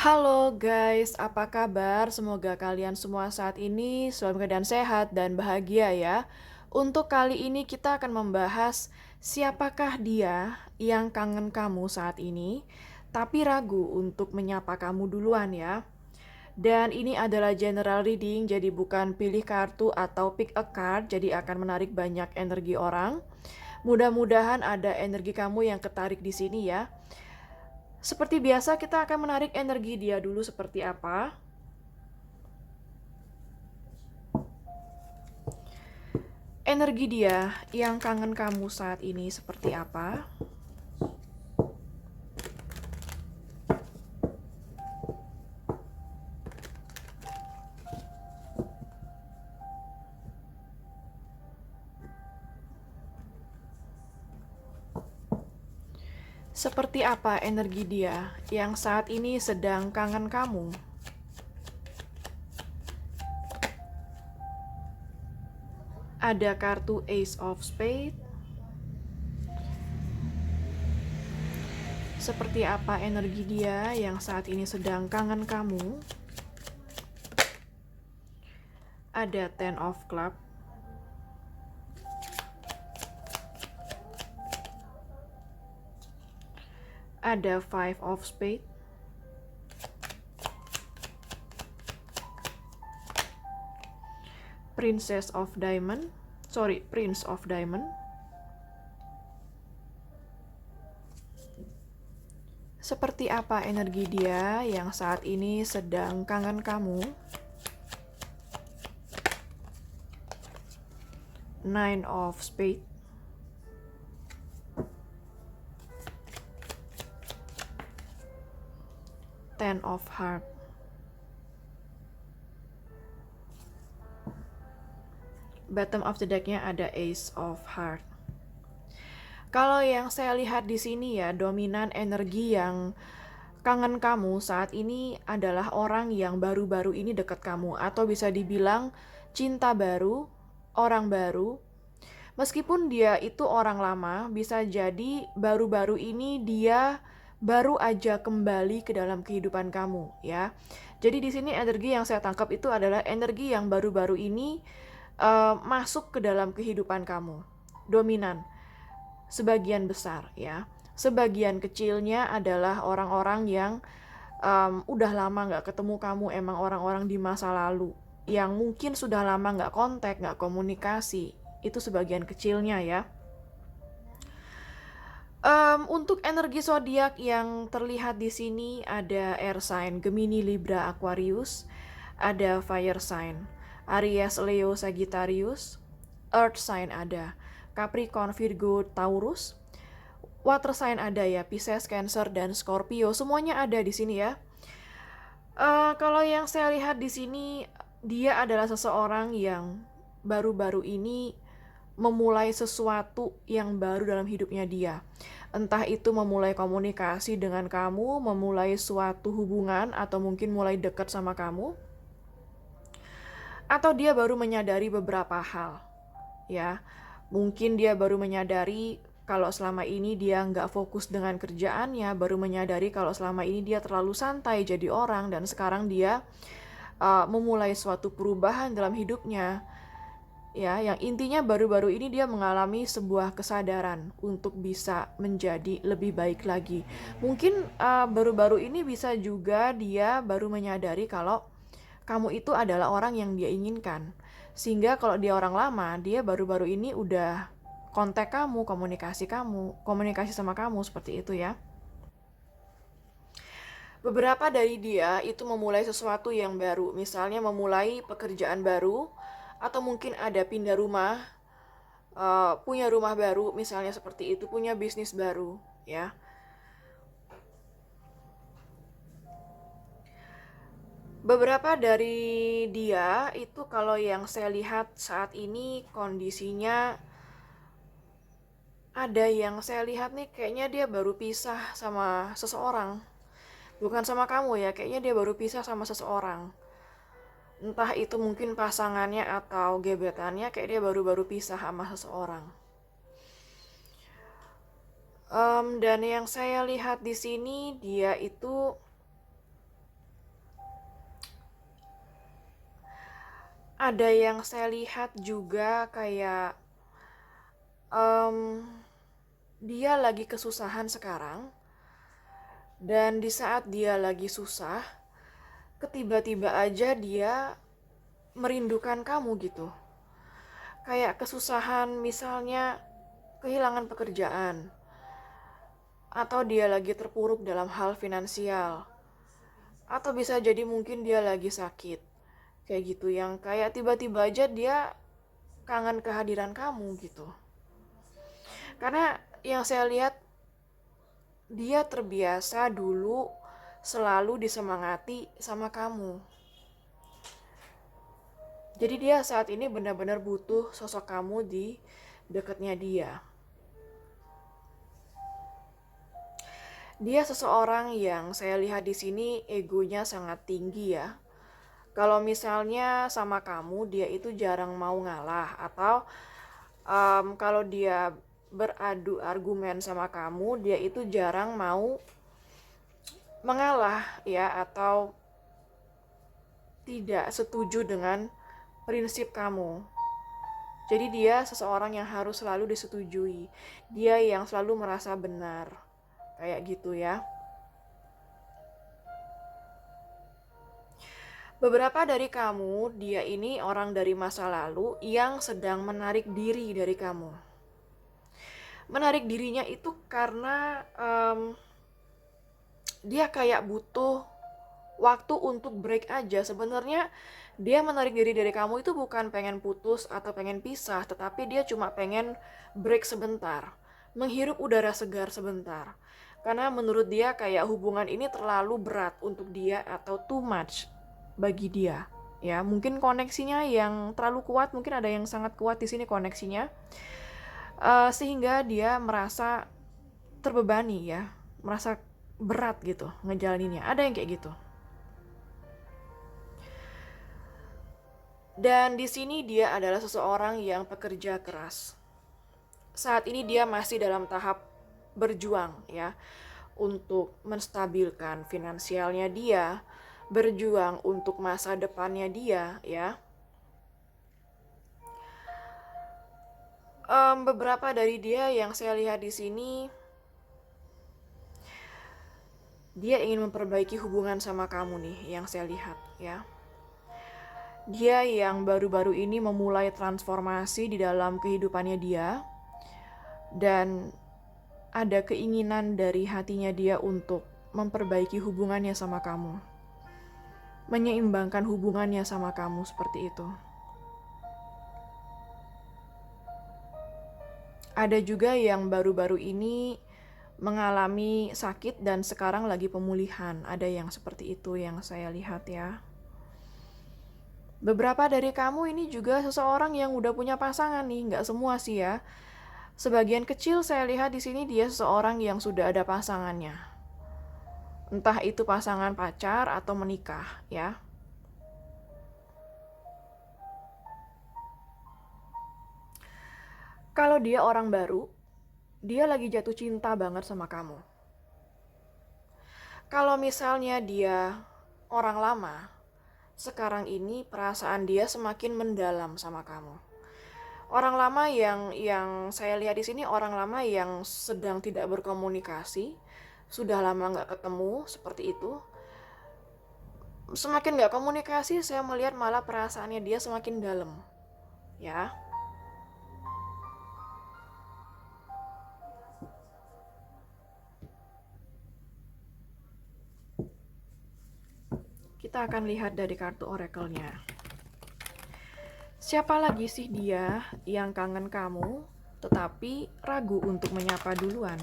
Halo guys, apa kabar? Semoga kalian semua saat ini dalam keadaan sehat dan bahagia ya. Untuk kali ini kita akan membahas siapakah dia yang kangen kamu saat ini, tapi ragu untuk menyapa kamu duluan ya. Dan ini adalah general reading, jadi bukan pilih kartu atau pick a card, jadi akan menarik banyak energi orang. Mudah-mudahan ada energi kamu yang ketarik di sini ya. Seperti biasa kita akan menarik energi dia dulu seperti apa. Energi dia yang kangen kamu saat ini seperti apa? Seperti apa energi dia yang saat ini sedang kangen kamu? Ada kartu Ace of Spades. Seperti apa energi dia yang saat ini sedang kangen kamu? Ada Ten of Clubs. Ada Five of Spades. Prince of Diamond. Seperti apa energi dia yang saat ini sedang kangen kamu? Nine of Spades. Ten of Hearts. Bottom of the deck-nya ada Ace of Hearts. Kalau yang saya lihat di sini ya, dominan energi yang kangen kamu saat ini adalah orang yang baru-baru ini dekat kamu, atau bisa dibilang cinta baru, orang baru. Meskipun dia itu orang lama, bisa jadi baru-baru ini dia baru aja kembali ke dalam kehidupan kamu ya. Jadi di sini energi yang saya tangkap itu adalah energi yang baru-baru ini masuk ke dalam kehidupan kamu. Dominan sebagian besar ya. Sebagian kecilnya adalah orang-orang yang udah lama nggak ketemu kamu, emang orang-orang di masa lalu yang mungkin sudah lama nggak kontak, nggak komunikasi. Itu sebagian kecilnya ya. Untuk energi zodiak yang terlihat di sini ada air sign Gemini, Libra, Aquarius, ada fire sign Aries, Leo, Sagittarius, earth sign ada Capricorn, Virgo, Taurus, water sign ada ya Pisces, Cancer, dan Scorpio. Semuanya ada di sini ya. Kalau yang saya lihat di sini, dia adalah seseorang yang baru-baru ini memulai sesuatu yang baru dalam hidupnya dia. Entah itu memulai komunikasi dengan kamu, memulai suatu hubungan, atau mungkin mulai dekat sama kamu, atau dia baru menyadari beberapa hal ya. Mungkin dia baru menyadari kalau selama ini dia nggak fokus dengan kerjaannya, baru menyadari kalau selama ini dia terlalu santai jadi orang, dan sekarang dia memulai suatu perubahan dalam hidupnya ya, yang intinya baru-baru ini dia mengalami sebuah kesadaran untuk bisa menjadi lebih baik lagi. Mungkin baru-baru ini bisa juga dia baru menyadari kalau kamu itu adalah orang yang dia inginkan, sehingga kalau dia orang lama, dia baru-baru ini udah kontak kamu, komunikasi sama kamu seperti itu ya. Beberapa dari dia itu memulai sesuatu yang baru, misalnya memulai pekerjaan baru, atau mungkin ada pindah rumah, punya rumah baru, misalnya seperti itu, punya bisnis baru, ya. Beberapa dari dia itu kalau yang saya lihat saat ini kondisinya, ada yang saya lihat nih kayaknya dia baru pisah sama seseorang. Bukan sama kamu ya, kayaknya dia baru pisah sama seseorang. Entah itu mungkin pasangannya atau gebetannya, kayak dia baru-baru pisah sama seseorang. Dan yang saya lihat di sini dia itu ada yang saya lihat juga kayak em, dia lagi kesusahan sekarang, dan di saat dia lagi susah, ketiba-tiba aja dia merindukan kamu gitu. Kayak kesusahan, misalnya kehilangan pekerjaan, atau dia lagi terpuruk dalam hal finansial, atau bisa jadi mungkin dia lagi sakit. Kayak gitu, yang kayak tiba-tiba aja dia kangen kehadiran kamu gitu. Karena yang saya lihat, dia terbiasa dulu selalu disemangati sama kamu. Jadi dia saat ini benar-benar butuh sosok kamu di dekatnya dia. Dia seseorang yang saya lihat di sini egonya sangat tinggi ya. Kalau misalnya sama kamu, dia itu jarang mau ngalah, atau kalau dia beradu argumen sama kamu, dia itu jarang mau mengalah ya, atau tidak setuju dengan prinsip kamu. Jadi dia seseorang yang harus selalu disetujui. Dia yang selalu merasa benar. Kayak gitu ya. Beberapa dari kamu, dia ini orang dari masa lalu yang sedang menarik diri dari kamu. Menarik dirinya itu karena dia kayak butuh waktu untuk break aja. Sebenarnya dia menarik diri dari kamu itu bukan pengen putus atau pengen pisah, tetapi dia cuma pengen break sebentar, menghirup udara segar sebentar. Karena menurut dia kayak hubungan ini terlalu berat untuk dia, atau too much bagi dia. Ya, mungkin koneksinya yang terlalu kuat, mungkin ada yang sangat kuat di sini koneksinya. Sehingga dia merasa terbebani ya, merasa berat gitu ngejalaninnya. Ada yang kayak gitu. Dan di sini dia adalah seseorang yang pekerja keras. Saat ini dia masih dalam tahap berjuang ya, untuk menstabilkan finansialnya dia, berjuang untuk masa depannya dia ya. Beberapa dari dia yang saya lihat di sini, dia ingin memperbaiki hubungan sama kamu nih, yang saya lihat ya. Dia yang baru-baru ini memulai transformasi di dalam kehidupannya dia, dan ada keinginan dari hatinya dia untuk memperbaiki hubungannya sama kamu, menyeimbangkan hubungannya sama kamu, seperti itu. Ada juga yang baru-baru ini mengalami sakit dan sekarang lagi pemulihan. Ada yang seperti itu yang saya lihat ya. Beberapa dari kamu ini juga seseorang yang udah punya pasangan nih, nggak semua sih ya. Sebagian kecil saya lihat di sini dia seseorang yang sudah ada pasangannya. Entah itu pasangan pacar atau menikah ya. Kalau dia orang baru, dia lagi jatuh cinta banget sama kamu. Kalau misalnya dia orang lama, sekarang ini perasaan dia semakin mendalam sama kamu. Orang lama yang saya lihat di sini, orang lama yang sedang tidak berkomunikasi, sudah lama nggak ketemu, seperti itu. Semakin nggak komunikasi, saya melihat malah perasaannya dia semakin dalam, ya. Kita akan lihat dari kartu oracle-nya. Siapa lagi sih dia yang kangen kamu, tetapi ragu untuk menyapa duluan?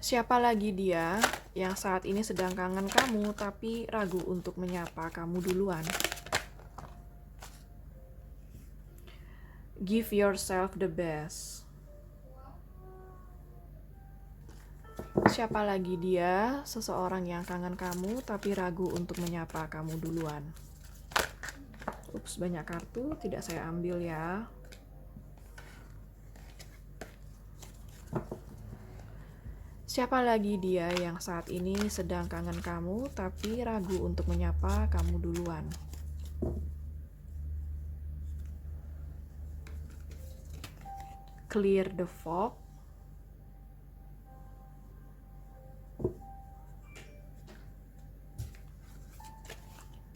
Siapa lagi dia yang saat ini sedang kangen kamu tapi ragu untuk menyapa kamu duluan? Give yourself the best. Siapa lagi dia, seseorang yang kangen kamu tapi ragu untuk menyapa kamu duluan? Ups, banyak kartu, tidak saya ambil ya. Siapa lagi dia yang saat ini sedang kangen kamu tapi ragu untuk menyapa kamu duluan? Clear the fog.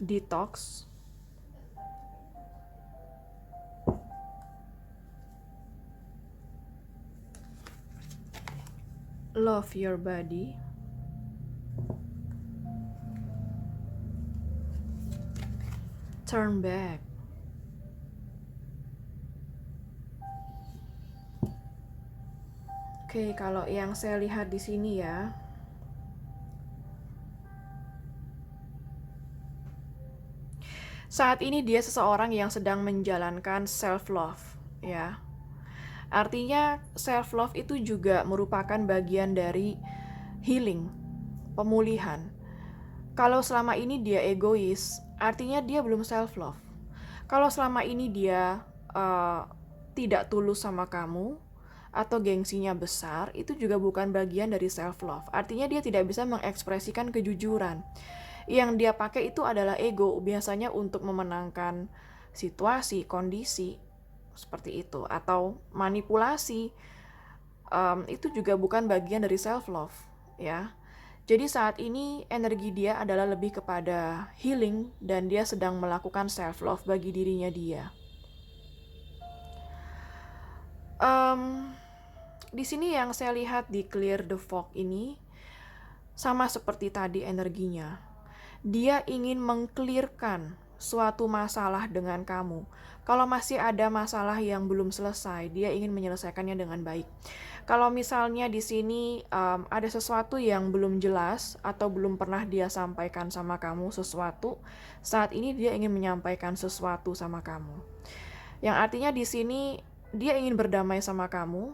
Detox. Love your body. Turn back. Oke, kalau yang saya lihat di sini ya, saat ini dia seseorang yang sedang menjalankan self love, ya. Artinya self love itu juga merupakan bagian dari healing, pemulihan. Kalau selama ini dia egois, artinya dia belum self love. Kalau selama ini dia tidak tulus sama kamu atau gengsinya besar, itu juga bukan bagian dari self love. Artinya dia tidak bisa mengekspresikan kejujuran. Yang dia pakai itu adalah ego, biasanya untuk memenangkan situasi, kondisi seperti itu, atau manipulasi. Itu juga bukan bagian dari self love, ya. Jadi saat ini energi dia adalah lebih kepada healing dan dia sedang melakukan self love bagi dirinya dia. Di sini yang saya lihat di Clear the Fog ini sama seperti tadi energinya. Dia ingin mengklirkan suatu masalah dengan kamu. Kalau masih ada masalah yang belum selesai, dia ingin menyelesaikannya dengan baik. Kalau misalnya di sini ada sesuatu yang belum jelas atau belum pernah dia sampaikan sama kamu sesuatu, saat ini dia ingin menyampaikan sesuatu sama kamu. Yang artinya di sini dia ingin berdamai sama kamu,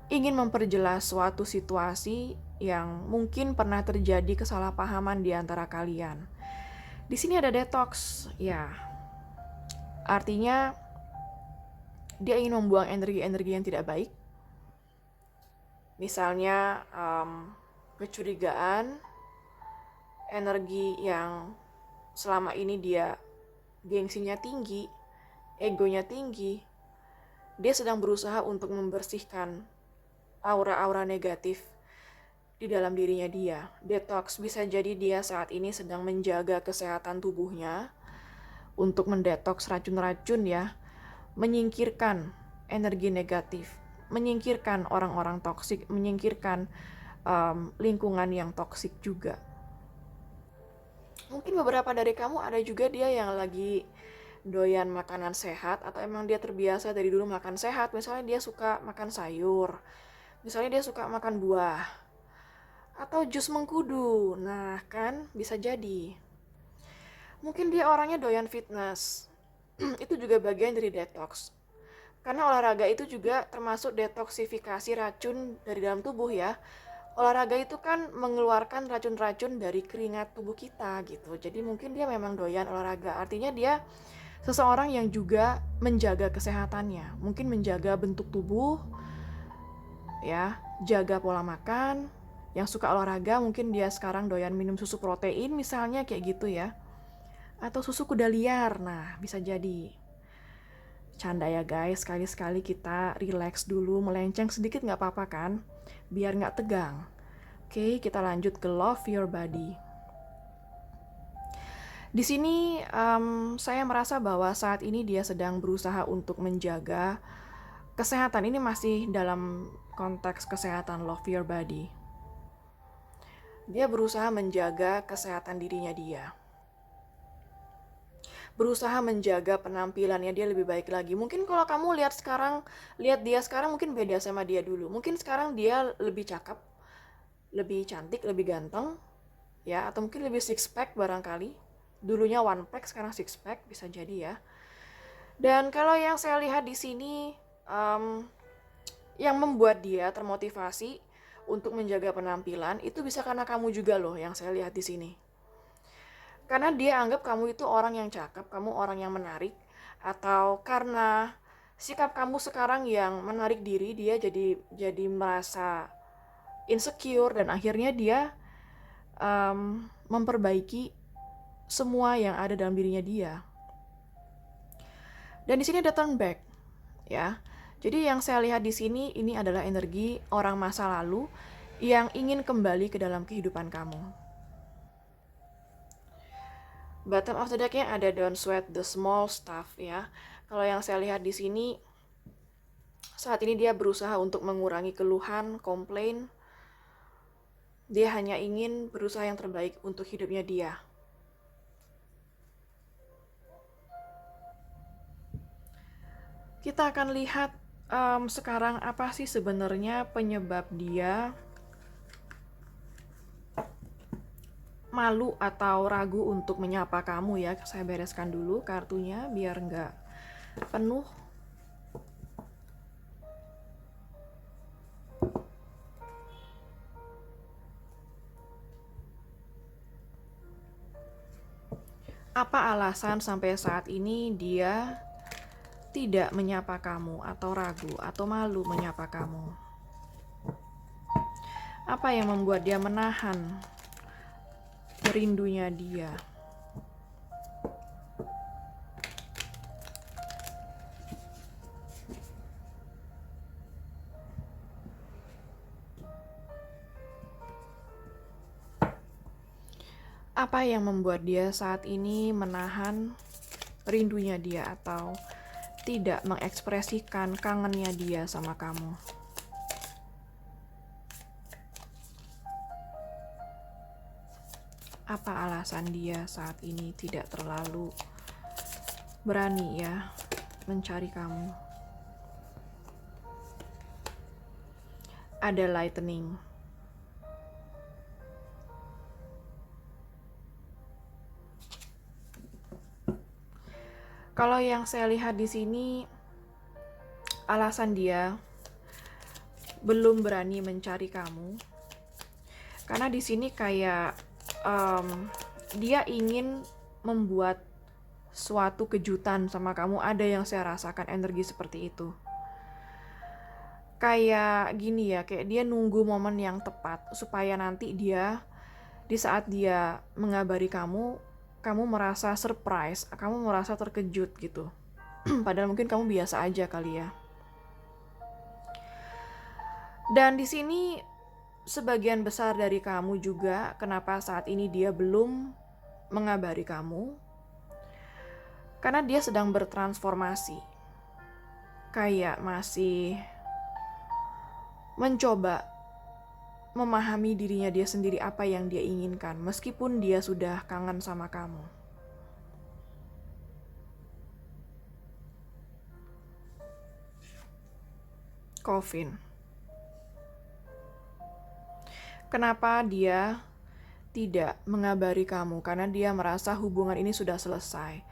ingin memperjelas suatu situasi yang mungkin pernah terjadi kesalahpahaman di antara kalian. Di sini ada detox, ya. Artinya dia ingin membuang energi-energi yang tidak baik. Misalnya kecurigaan, energi yang selama ini dia gengsinya tinggi, egonya tinggi. Dia sedang berusaha untuk membersihkan aura-aura negatif di dalam dirinya dia. Detox, bisa jadi dia saat ini sedang menjaga kesehatan tubuhnya untuk mendetoks racun-racun, ya. Menyingkirkan energi negatif, menyingkirkan orang-orang toksik, menyingkirkan lingkungan yang toksik juga. Mungkin beberapa dari kamu ada juga dia yang lagi doyan makanan sehat, atau emang dia terbiasa dari dulu makan sehat. Misalnya dia suka makan sayur, misalnya dia suka makan buah atau jus mengkudu. Nah kan, bisa jadi. Mungkin dia orangnya doyan fitness. Itu juga bagian dari detox. Karena olahraga itu juga termasuk detoksifikasi racun dari dalam tubuh, ya. Olahraga itu kan mengeluarkan racun-racun dari keringat tubuh kita gitu. Jadi mungkin dia memang doyan olahraga. Artinya dia seseorang yang juga menjaga kesehatannya. Mungkin menjaga bentuk tubuh, ya, jaga pola makan. Yang suka olahraga mungkin dia sekarang doyan minum susu protein misalnya, kayak gitu ya. Atau susu kuda liar. Nah, bisa jadi. Canda ya guys, sekali-sekali kita relax dulu, melenceng sedikit nggak apa-apa kan? Biar nggak tegang. Oke, kita lanjut ke love your body. Di sini saya merasa bahwa saat ini dia sedang berusaha untuk menjaga kesehatan. Ini masih dalam konteks kesehatan love your body. Dia berusaha menjaga kesehatan dirinya dia. Berusaha menjaga penampilannya dia lebih baik lagi. Mungkin kalau kamu lihat dia sekarang mungkin beda sama dia dulu. Mungkin sekarang dia lebih cakep, lebih cantik, lebih ganteng, ya, atau mungkin lebih six pack barangkali. Dulunya one pack, sekarang six pack, bisa jadi ya. Dan kalau yang saya lihat di sini, yang membuat dia termotivasi untuk menjaga penampilan itu bisa karena kamu juga loh, yang saya lihat di sini. Karena dia anggap kamu itu orang yang cakep, kamu orang yang menarik, atau karena sikap kamu sekarang yang menarik diri, dia jadi merasa insecure dan akhirnya dia memperbaiki semua yang ada dalam dirinya dia. Dan di sini ada turn back, ya. Jadi yang saya lihat di sini ini adalah energi orang masa lalu yang ingin kembali ke dalam kehidupan kamu. Bottom of the deck-nya ada don't sweat the small stuff, ya. Kalau yang saya lihat di sini, saat ini dia berusaha untuk mengurangi keluhan, komplain. Dia hanya ingin berusaha yang terbaik untuk hidupnya dia. Kita akan lihat sekarang apa sih sebenarnya penyebab dia malu atau ragu untuk menyapa kamu, ya. Saya bereskan dulu kartunya biar nggak penuh. Apa alasan sampai saat ini dia tidak menyapa kamu atau ragu atau malu menyapa kamu? Apa yang membuat dia menahan rindunya dia? Apa yang membuat dia saat ini menahan rindunya dia atau tidak mengekspresikan kangennya dia sama kamu? Apa alasan dia saat ini tidak terlalu berani, ya, mencari kamu? Ada lightning. Kalau yang saya lihat di sini, alasan dia belum berani mencari kamu karena di sini kayak dia ingin membuat suatu kejutan sama kamu. Ada yang saya rasakan energi seperti itu. Kayak gini ya, kayak dia nunggu momen yang tepat supaya nanti dia di saat dia mengabari kamu merasa surprise, kamu merasa terkejut gitu. Padahal mungkin kamu biasa aja kali ya. Dan di sini sebagian besar dari kamu juga kenapa saat ini dia belum mengabari kamu, karena dia sedang bertransformasi. Kayak masih mencoba memahami dirinya dia sendiri, apa yang dia inginkan, meskipun dia sudah kangen sama kamu. Coffin. Kenapa dia tidak mengabari kamu? Karena dia merasa hubungan ini sudah selesai.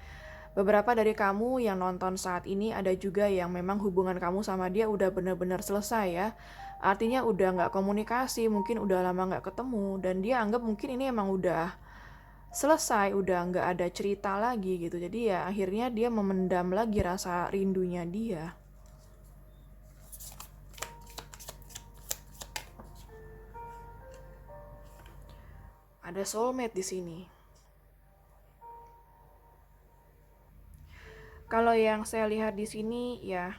Beberapa dari kamu yang nonton saat ini ada juga yang memang hubungan kamu sama dia udah benar-benar selesai, ya. Artinya udah nggak komunikasi, mungkin udah lama nggak ketemu, dan dia anggap mungkin ini emang udah selesai, udah nggak ada cerita lagi gitu. Jadi ya akhirnya dia memendam lagi rasa rindunya dia. Ada soulmate di sini. Kalau yang saya lihat di sini, ya,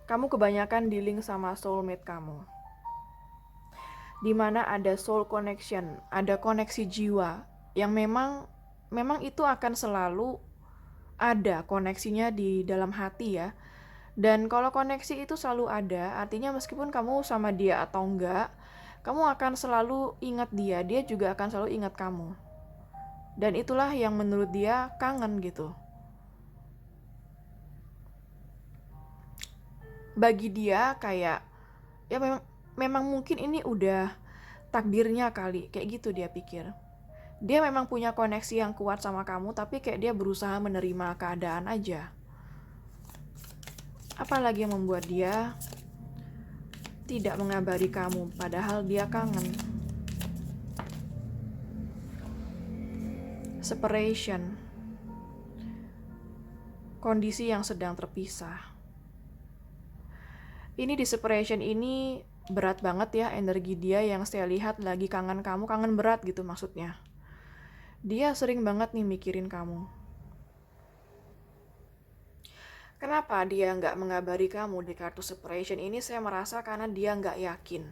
kamu kebanyakan dealing sama soulmate kamu. Dimana ada soul connection, ada koneksi jiwa yang memang itu akan selalu ada koneksinya di dalam hati, ya. Dan kalau koneksi itu selalu ada, artinya meskipun kamu sama dia atau enggak, kamu akan selalu ingat dia, dia juga akan selalu ingat kamu. Dan itulah yang menurut dia kangen gitu. Bagi dia kayak, ya memang mungkin ini udah takdirnya kali, kayak gitu dia pikir. Dia memang punya koneksi yang kuat sama kamu, tapi kayak dia berusaha menerima keadaan aja. Apalagi yang membuat dia tidak mengabari kamu, padahal dia kangen. separation, kondisi yang sedang terpisah. Ini di separation ini berat banget ya energi dia, yang saya lihat lagi kangen kamu, kangen berat gitu maksudnya. Dia sering banget nih mikirin kamu. Kenapa dia nggak mengabari kamu di kartu separation ini? Saya merasa karena dia nggak yakin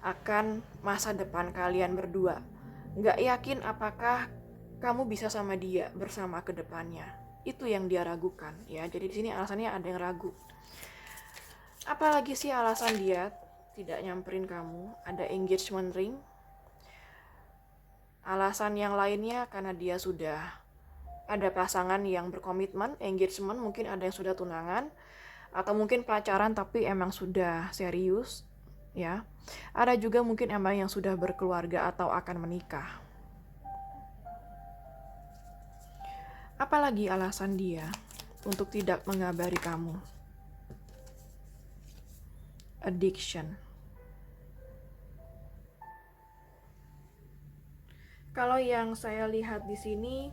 akan masa depan kalian berdua. Nggak yakin apakah kamu bisa sama dia bersama ke depannya. Itu yang dia ragukan ya. Jadi di sini alasannya ada yang ragu. Apalagi sih alasan dia tidak nyamperin kamu? Ada engagement ring. Alasan yang lainnya karena dia sudah ada pasangan yang berkomitmen, engagement, mungkin ada yang sudah tunangan, atau mungkin pacaran tapi emang sudah serius, ya. Ada juga mungkin emang yang sudah berkeluarga atau akan menikah. Apalagi alasan dia untuk tidak mengabari kamu? Addiction. Kalau yang saya lihat di sini,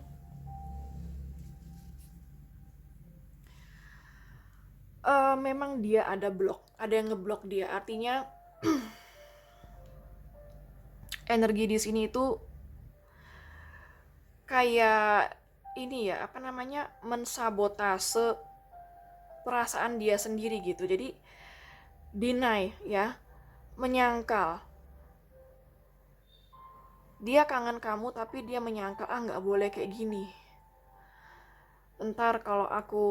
memang dia ada blok, ada yang ngeblok dia. Artinya energi di sini itu kayak ini ya, apa namanya, mensabotase perasaan dia sendiri gitu. Jadi deny ya, menyangkal. Dia kangen kamu tapi dia menyangkal, nggak boleh kayak gini. Ntar kalau aku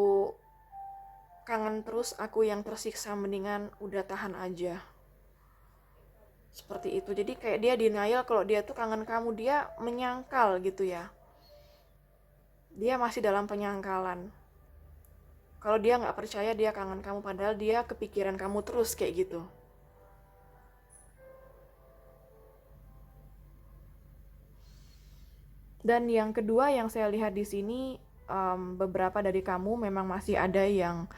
kangen terus, aku yang tersiksa, mendingan udah tahan aja. Seperti itu. Jadi kayak dia denial kalau dia tuh kangen kamu, dia menyangkal gitu ya. Dia masih dalam penyangkalan. Kalau dia nggak percaya dia kangen kamu, padahal dia kepikiran kamu terus kayak gitu. Dan yang kedua yang saya lihat di sini, beberapa dari kamu memang masih ada yang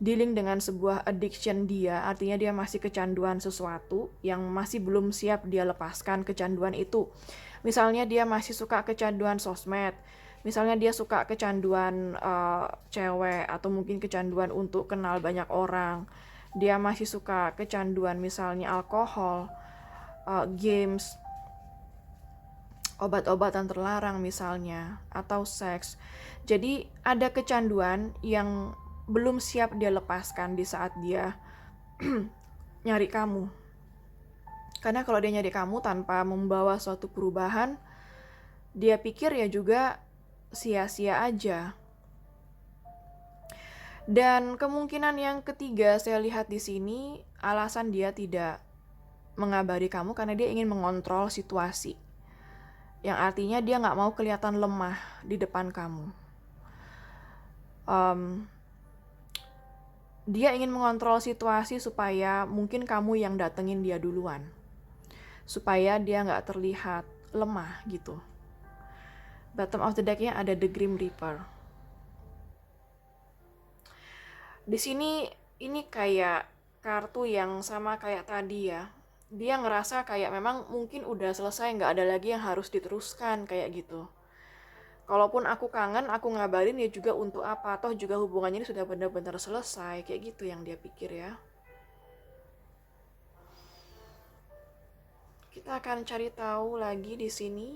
dealing dengan sebuah addiction dia, artinya dia masih kecanduan sesuatu yang masih belum siap dia lepaskan kecanduan itu. Misalnya dia masih suka kecanduan sosmed, misalnya dia suka kecanduan cewek, atau mungkin kecanduan untuk kenal banyak orang. Dia masih suka kecanduan misalnya alkohol, games, obat-obatan terlarang misalnya, atau seks. Jadi ada kecanduan yang belum siap dia lepaskan di saat dia nyari kamu. Karena kalau dia nyari kamu tanpa membawa suatu perubahan, dia pikir ya juga sia-sia aja. Dan kemungkinan yang ketiga saya lihat di sini, alasan dia tidak mengabari kamu karena dia ingin mengontrol situasi. Yang artinya dia nggak mau kelihatan lemah di depan kamu. Dia ingin mengontrol situasi supaya mungkin kamu yang datengin dia duluan, supaya dia nggak terlihat lemah gitu. Bottom of the deck-nya ada The Grim Reaper. Di sini ini kayak kartu yang sama kayak tadi ya. Dia ngerasa kayak memang mungkin udah selesai, nggak ada lagi yang harus diteruskan kayak gitu. Kalaupun aku kangen, aku ngabarin ya juga untuk apa, toh juga hubungannya ini sudah benar-benar selesai, kayak gitu yang dia pikir ya. Kita akan cari tahu lagi di sini.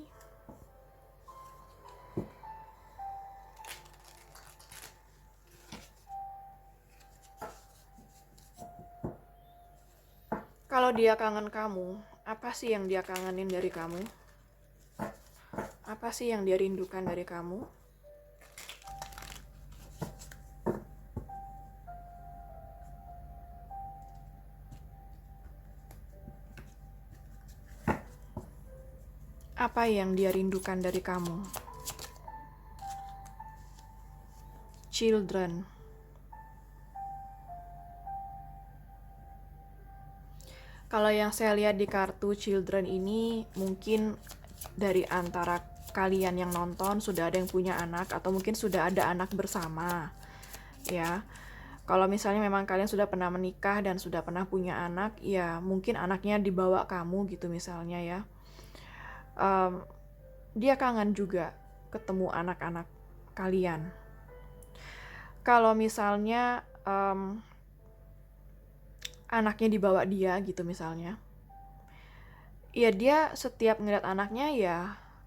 Kalau dia kangen kamu, apa sih yang dia kangenin dari kamu? Apa sih yang dia rindukan dari kamu? Apa yang dia rindukan dari kamu? Children. Kalau yang saya lihat di kartu children ini, mungkin dari antara kalian yang nonton sudah ada yang punya anak, atau mungkin sudah ada anak bersama ya. Kalau misalnya memang kalian sudah pernah menikah dan sudah pernah punya anak, ya mungkin anaknya dibawa kamu gitu misalnya ya. Dia kangen juga ketemu anak-anak kalian. Kalau misalnya anaknya dibawa dia gitu misalnya, ya dia setiap ngeliat anaknya ya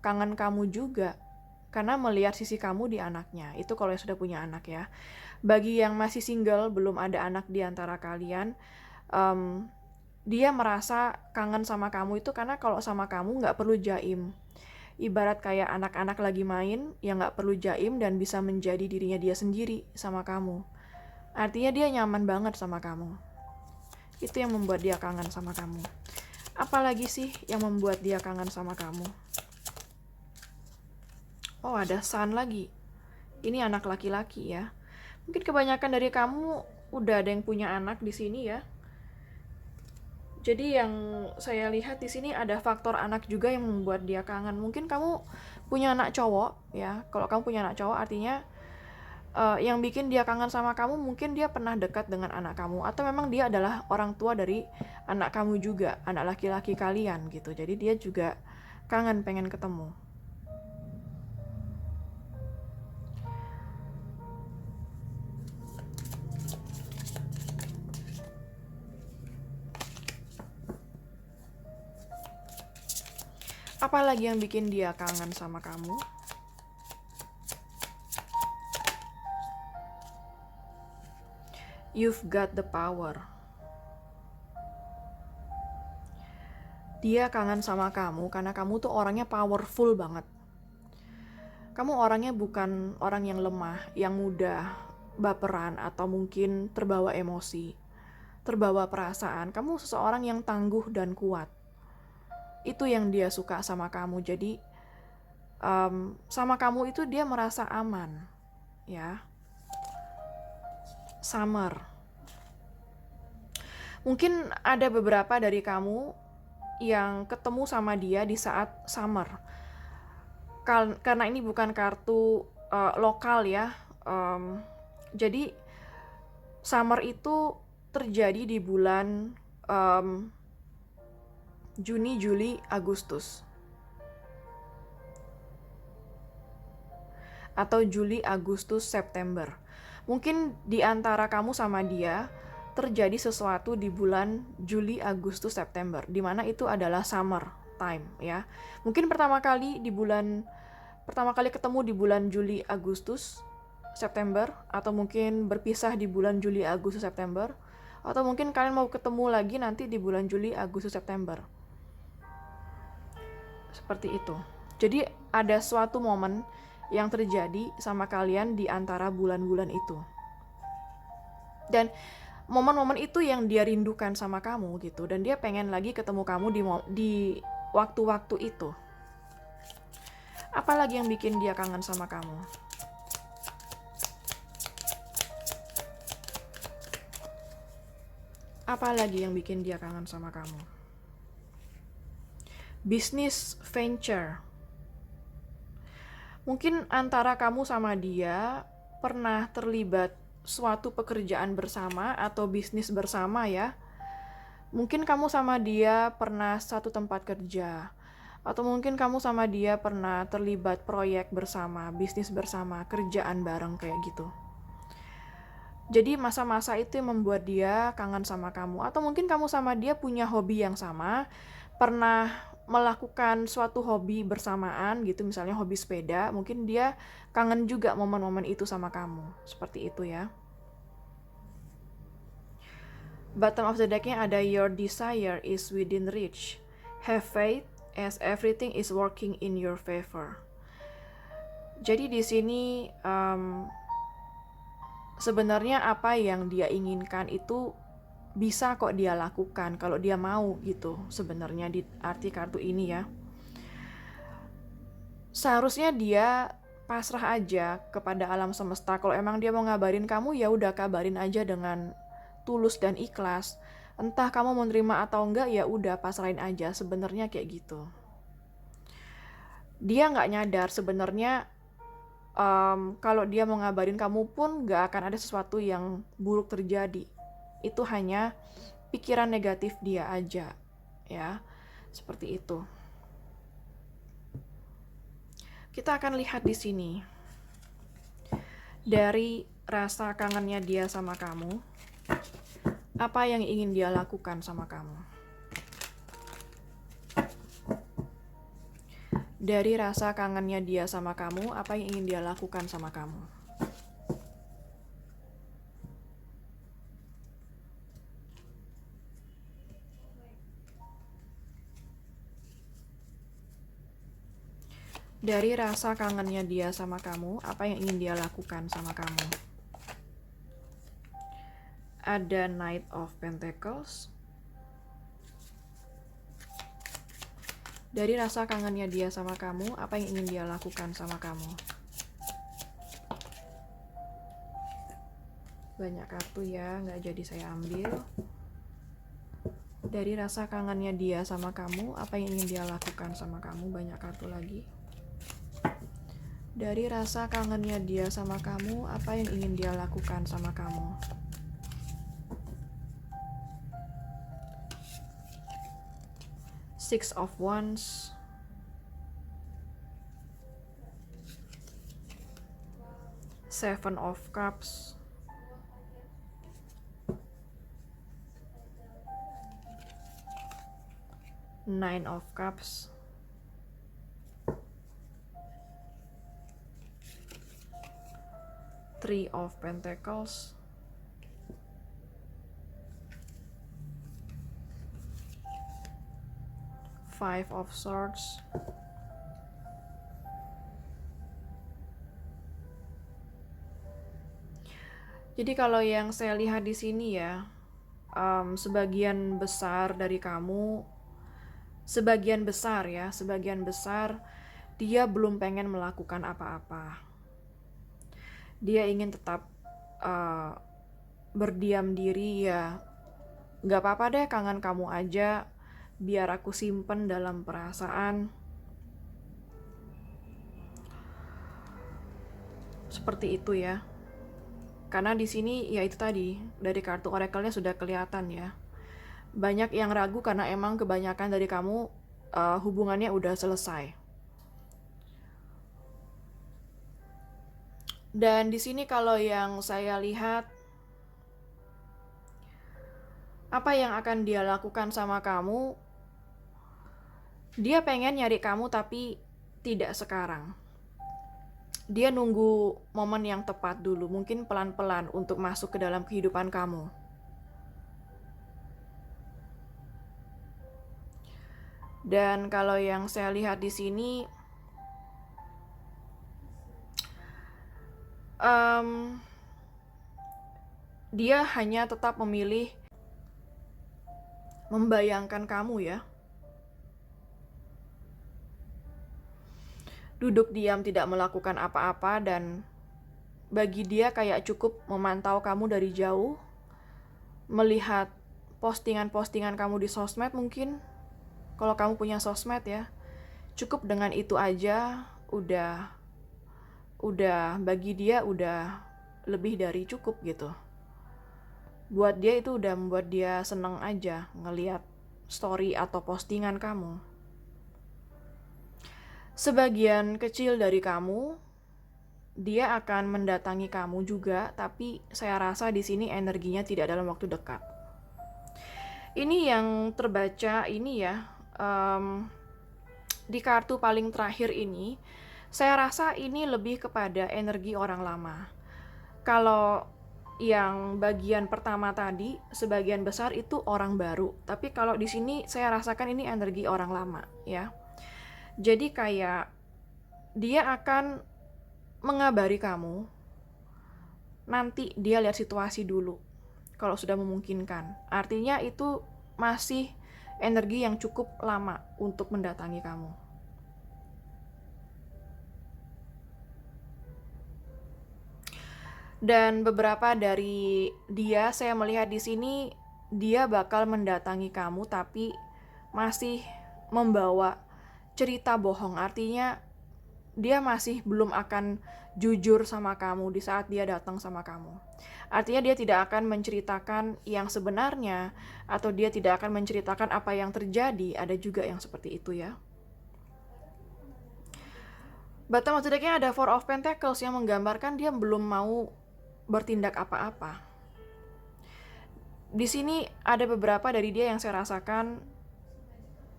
kangen kamu juga, karena melihat sisi kamu di anaknya. Itu kalau yang sudah punya anak ya. Bagi yang masih single, belum ada anak di antara kalian, dia merasa kangen sama kamu itu karena kalau sama kamu nggak perlu jaim. Ibarat kayak anak-anak lagi main yang nggak perlu jaim dan bisa menjadi dirinya dia sendiri sama kamu. Artinya dia nyaman banget sama kamu. Itu yang membuat dia kangen sama kamu. Apalagi sih yang membuat dia kangen sama kamu? Oh, ada son lagi. Ini anak laki-laki ya. Mungkin kebanyakan dari kamu udah ada yang punya anak di sini ya. Jadi yang saya lihat di sini ada faktor anak juga yang membuat dia kangen. Mungkin kamu punya anak cowok ya. Kalau kamu punya anak cowok artinya yang bikin dia kangen sama kamu mungkin dia pernah dekat dengan anak kamu, atau memang dia adalah orang tua dari anak kamu juga, anak laki-laki kalian gitu. Jadi dia juga kangen, pengen ketemu. Apalagi yang bikin dia kangen sama kamu? You've got the power. Dia kangen sama kamu karena kamu tuh orangnya powerful banget. Kamu orangnya bukan orang yang lemah, yang mudah baperan atau mungkin terbawa emosi, terbawa perasaan. Kamu seseorang yang tangguh dan kuat. Itu yang dia suka sama kamu. Jadi sama kamu itu dia merasa aman, ya. Summer. Mungkin ada beberapa dari kamu yang ketemu sama dia di saat summer. Karena ini bukan kartu lokal ya. Jadi summer itu terjadi di bulan Juni, Juli, Agustus. Atau Juli, Agustus, September. Mungkin di antara kamu sama dia terjadi sesuatu di bulan Juli, Agustus, September, di mana itu adalah summer time ya. Mungkin pertama kali ketemu di bulan Juli, Agustus, September, atau mungkin berpisah di bulan Juli, Agustus, September, atau mungkin kalian mau ketemu lagi nanti di bulan Juli, Agustus, September. Seperti itu. Jadi ada suatu momen yang terjadi sama kalian di antara bulan-bulan itu. Dan momen-momen itu yang dia rindukan sama kamu gitu, dan dia pengen lagi ketemu kamu di waktu-waktu itu. Apalagi yang bikin dia kangen sama kamu? Apalagi yang bikin dia kangen sama kamu? Business venture. Mungkin antara kamu sama dia pernah terlibat suatu pekerjaan bersama atau bisnis bersama ya. Mungkin kamu sama dia pernah satu tempat kerja, atau mungkin kamu sama dia pernah terlibat proyek bersama, bisnis bersama, kerjaan bareng kayak gitu. Jadi masa-masa itu yang membuat dia kangen sama kamu. Atau mungkin kamu sama dia punya hobi yang sama, pernah melakukan suatu hobi bersamaan gitu, misalnya hobi sepeda. Mungkin dia kangen juga momen-momen itu sama kamu. Seperti itu ya. Bottom of the deck-nya ada your desire is within reach. Have faith as everything is working in your favor. Jadi di sini sebenarnya apa yang dia inginkan itu bisa kok dia lakukan kalau dia mau gitu, sebenarnya di arti kartu ini ya. Seharusnya dia pasrah aja kepada alam semesta. Kalau emang dia mau ngabarin kamu, ya udah kabarin aja dengan tulus dan ikhlas. Entah kamu mau nerima atau enggak, ya udah pasrahin aja, sebenarnya kayak gitu. Dia nggak nyadar sebenarnya kalau dia mau ngabarin kamu pun nggak akan ada sesuatu yang buruk terjadi. Itu hanya pikiran negatif dia aja, ya. Seperti itu. Kita akan lihat di sini. Dari rasa kangennya dia sama kamu, apa yang ingin dia lakukan sama kamu? Dari rasa kangennya dia sama kamu, apa yang ingin dia lakukan sama kamu? Dari rasa kangennya dia sama kamu, apa yang ingin dia lakukan sama kamu? Ada Knight of Pentacles. Dari rasa kangennya dia sama kamu, apa yang ingin dia lakukan sama kamu? Banyak kartu ya, nggak jadi saya ambil. Dari rasa kangennya dia sama kamu, apa yang ingin dia lakukan sama kamu? Banyak kartu lagi. Dari rasa kangennya dia sama kamu, apa yang ingin dia lakukan sama kamu? Six of Wands. Seven of Cups. Nine of Cups. Three of Pentacles. Five of Swords. Jadi kalau yang saya lihat di sini ya, sebagian besar dari kamu, sebagian besar dia belum pengen melakukan apa-apa. Dia ingin tetap berdiam diri ya. Gak apa-apa deh, kangen kamu aja, biar aku simpen dalam perasaan. Seperti itu ya. Karena di sini ya itu tadi, dari kartu oracle-nya sudah kelihatan ya. Banyak yang ragu karena emang kebanyakan dari kamu hubungannya udah selesai. Dan di sini kalau yang saya lihat, apa yang akan dia lakukan sama kamu, dia pengen nyari kamu tapi tidak sekarang. Dia nunggu momen yang tepat dulu, mungkin pelan-pelan untuk masuk ke dalam kehidupan kamu. Dan kalau yang saya lihat di sini, dia hanya tetap memilih membayangkan kamu ya. Duduk diam tidak melakukan apa-apa, dan bagi dia kayak cukup memantau kamu dari jauh, melihat postingan-postingan kamu di sosmed mungkin. Kalau kamu punya sosmed ya, cukup dengan itu aja udah bagi dia udah lebih dari cukup gitu. Buat dia itu udah membuat dia seneng aja ngelihat story atau postingan kamu. Sebagian kecil dari kamu, dia akan mendatangi kamu juga, tapi saya rasa di sini energinya tidak dalam waktu dekat. Ini yang terbaca ini ya, di kartu paling terakhir ini, saya rasa ini lebih kepada energi orang lama. Kalau yang bagian pertama tadi, sebagian besar itu orang baru. Tapi kalau di sini saya rasakan ini energi orang lama ya. Jadi kayak dia akan mengabari kamu. Nanti dia lihat situasi dulu. Kalau sudah memungkinkan. Artinya itu masih energi yang cukup lama untuk mendatangi kamu. Dan beberapa dari dia saya melihat di sini, dia bakal mendatangi kamu tapi masih membawa cerita bohong. Artinya dia masih belum akan jujur sama kamu di saat dia datang sama kamu. Artinya dia tidak akan menceritakan yang sebenarnya, atau dia tidak akan menceritakan apa yang terjadi. Ada juga yang seperti itu ya. Bottom of the deck-nya ada Four of Pentacles yang menggambarkan dia belum mau bertindak apa-apa. Di sini ada beberapa dari dia yang saya rasakan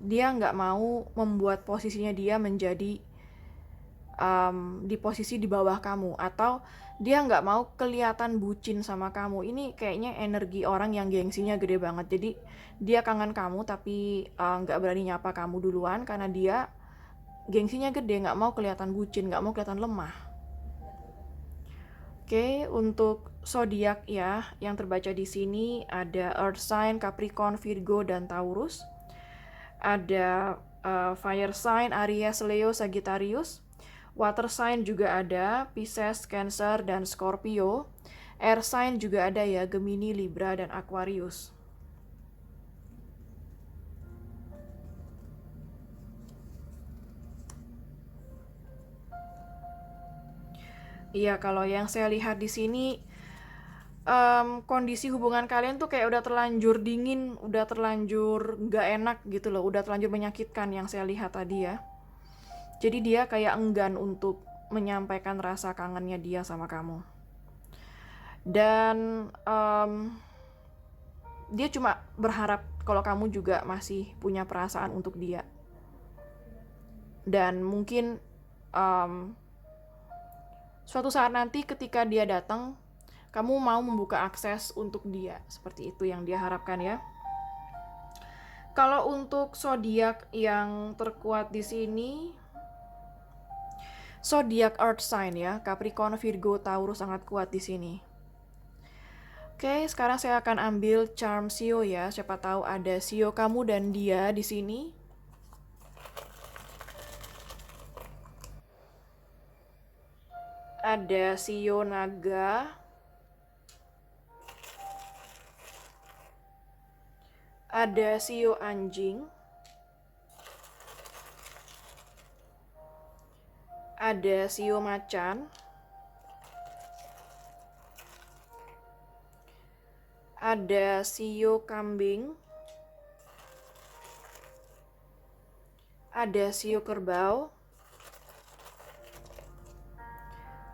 dia nggak mau membuat posisinya dia menjadi di posisi di bawah kamu, atau dia nggak mau kelihatan bucin sama kamu. Ini kayaknya energi orang yang gengsinya gede banget. Jadi dia kangen kamu tapi nggak berani nyapa kamu duluan karena dia gengsinya gede, nggak mau kelihatan bucin, nggak mau kelihatan lemah. Oke, untuk zodiak ya, yang terbaca di sini ada Earth sign, Capricorn, Virgo, dan Taurus. Ada fire sign, Aries, Leo, Sagittarius. Water sign juga ada, Pisces, Cancer, dan Scorpio. Air sign juga ada ya, Gemini, Libra, dan Aquarius. Iya, kalau yang saya lihat di sini kondisi hubungan kalian tuh kayak udah terlanjur dingin, udah terlanjur nggak enak gitu loh, udah terlanjur menyakitkan yang saya lihat tadi ya. Jadi dia kayak enggan untuk menyampaikan rasa kangennya dia sama kamu. Dan dia cuma berharap kalau kamu juga masih punya perasaan untuk dia. Dan mungkin suatu saat nanti ketika dia datang, kamu mau membuka akses untuk dia. Seperti itu yang dia harapkan ya. Kalau untuk zodiak yang terkuat di sini, zodiak Earth sign ya, Capricorn, Virgo, Taurus sangat kuat di sini. Oke, sekarang saya akan ambil charm Sio ya. Siapa tahu ada Sio kamu dan dia di sini. Ada Sio naga. Ada Sio anjing. Ada Sio macan. Ada Sio kambing. Ada Sio kerbau.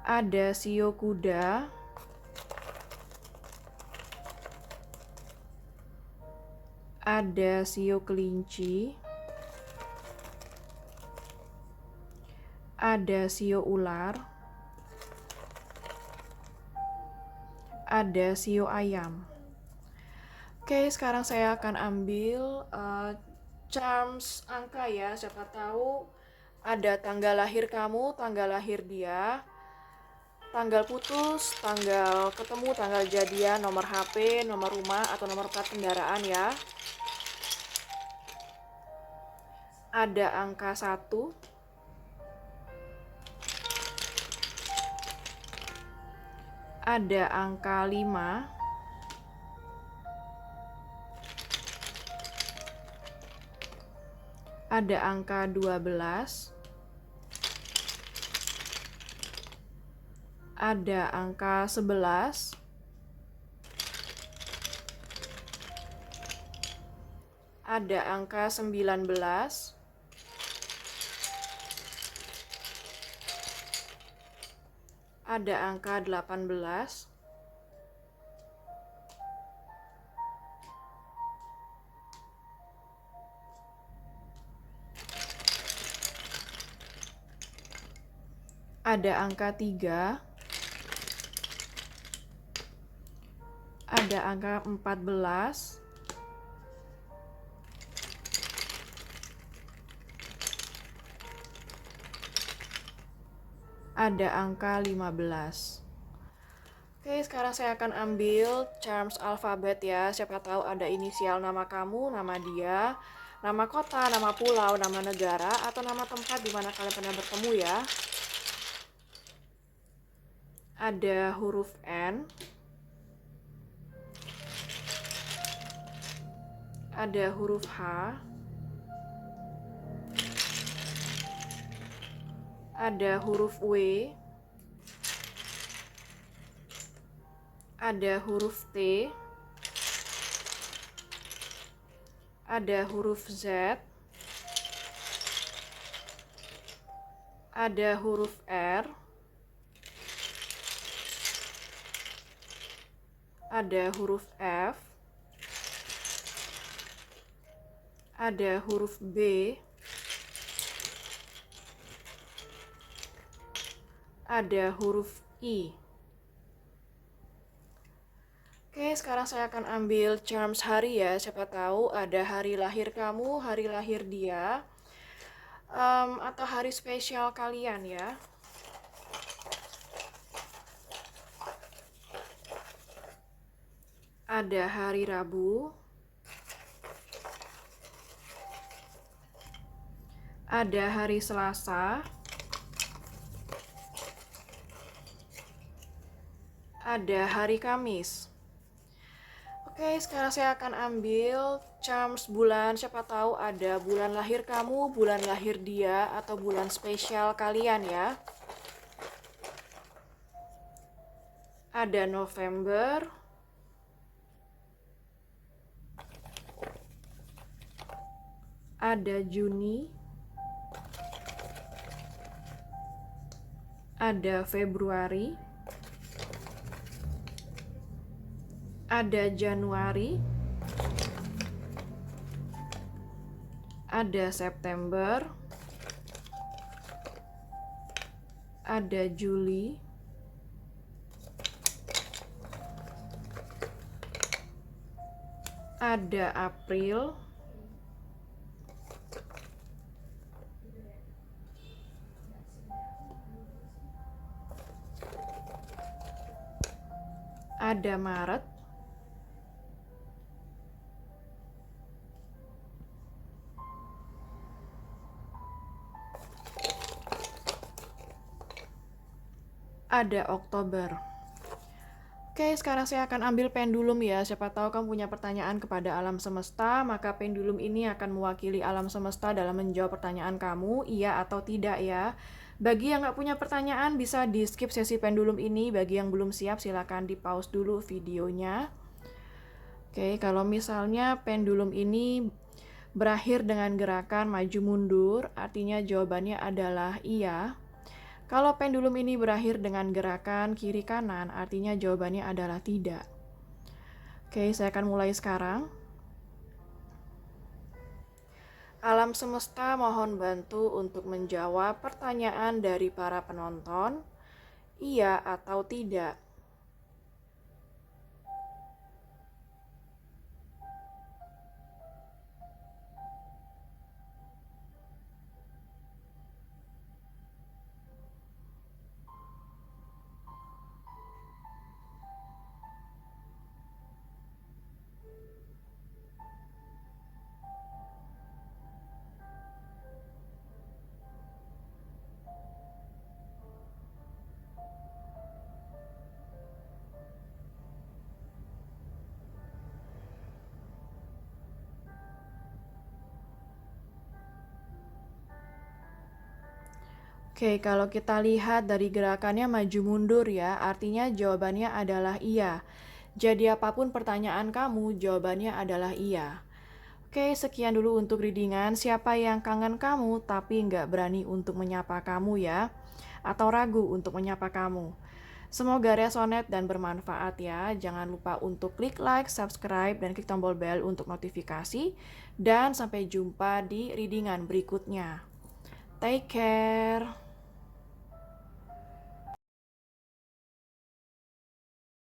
Ada Sio kuda. Ada Sio kelinci. Ada Sio ular. Ada Sio ayam. Oke, sekarang saya akan ambil charms angka ya. Siapa tahu ada tanggal lahir kamu, tanggal lahir dia, tanggal putus, tanggal ketemu, tanggal jadian, nomor HP, nomor rumah, atau nomor plat kendaraan ya. Ada angka 1. Ada angka 5. Ada angka 12. Ada angka 11. Ada angka 19. Ada angka 18. Ada angka 3. Ada angka 14. Ada angka 15. Oke, sekarang saya akan ambil charms alfabet ya. Siapa tahu ada inisial nama kamu, nama dia, nama kota, nama pulau, nama negara, atau nama tempat di mana kalian pernah bertemu ya. Ada huruf N. Ada huruf H. Ada huruf W. Ada huruf T. Ada huruf Z. ada huruf R, ada huruf F, ada huruf B, ada huruf I. Oke, sekarang saya akan ambil charms hari ya. Siapa tahu ada hari lahir kamu, hari lahir dia, atau hari spesial kalian ya. Ada hari Rabu, ada hari Selasa, ada hari Kamis. Oke, sekarang saya akan ambil charms bulan. Siapa tahu ada bulan lahir kamu, bulan lahir dia, atau bulan spesial kalian ya. Ada November, ada Juni, ada Februari, ada Januari, ada September, ada Juli, ada April, ada Maret, ada Oktober. Oke, sekarang saya akan ambil pendulum ya. Siapa tahu kamu punya pertanyaan kepada alam semesta, maka pendulum ini akan mewakili alam semesta dalam menjawab pertanyaan kamu, iya atau tidak ya. Bagi yang nggak punya pertanyaan, bisa di skip sesi pendulum ini. Bagi yang belum siap, silakan di pause dulu videonya. Oke, kalau misalnya pendulum ini berakhir dengan gerakan maju mundur, artinya jawabannya adalah iya. Kalau pendulum ini berakhir dengan gerakan kiri kanan, artinya jawabannya adalah tidak. Oke, saya akan mulai sekarang. Alam semesta mohon bantu untuk menjawab pertanyaan dari para penonton, iya atau tidak. Oke, kalau kita lihat dari gerakannya maju mundur ya, artinya jawabannya adalah iya. Jadi apapun pertanyaan kamu, jawabannya adalah iya. Oke, sekian dulu untuk readingan. Siapa yang kangen kamu tapi nggak berani untuk menyapa kamu ya, atau ragu untuk menyapa kamu. Semoga resonate dan bermanfaat ya. Jangan lupa untuk klik like, subscribe, dan klik tombol bell untuk notifikasi. Dan sampai jumpa di readingan berikutnya. Take care.